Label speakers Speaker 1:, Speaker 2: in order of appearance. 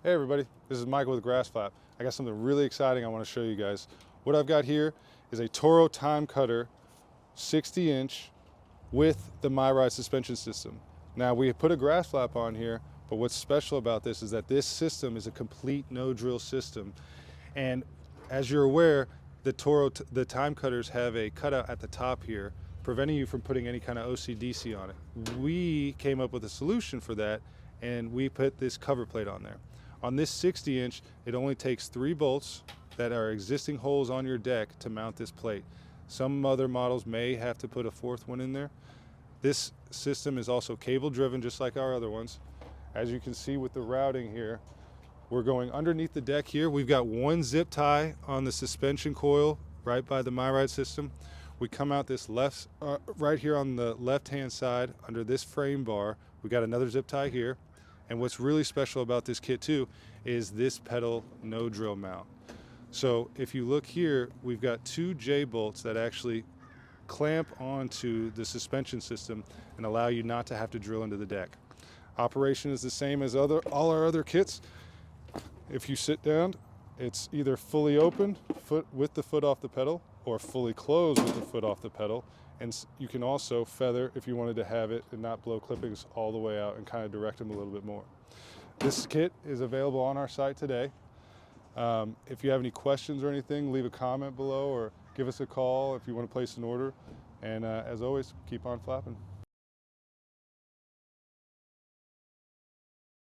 Speaker 1: Hey everybody, this is Michael with GrassFlap. I got something really exciting I want to show you guys. What I've got here is a Toro TimeCutter 60-inch with the MyRIDE suspension system. Now we put a GrassFlap on here, but what's special about this is that this system is a complete no-drill system. And as you're aware, the TimeCutters have a cutout at the top here, preventing you from putting any kind of OCDC on it. We came up with a solution for that, and we put this cover plate on there. On this 60-inch, it only takes 3 bolts that are existing holes on your deck to mount this plate. Some other models may have to put a 4th one in there. This system is also cable driven, just like our other ones. As you can see with the routing here, we're going underneath the deck here. We've got 1 zip tie on the suspension coil right by the MyRIDE system. We come out this right here on the left-hand side under this frame bar. We got another zip tie here. And what's really special about this kit too is this pedal no drill mount. So if you look here, we've got 2 J bolts that actually clamp onto the suspension system and allow you not to have to drill into the deck. Operation is the same as all our other kits. If you sit down, it's either fully open with the foot off the pedal or fully closed with the foot off the pedal. And you can also feather if you wanted to have it and not blow clippings all the way out and kind of direct them a little bit more. This kit is available on our site today. If you have any questions or anything, leave a comment below or give us a call if you want to place an order. And as always, keep on flapping.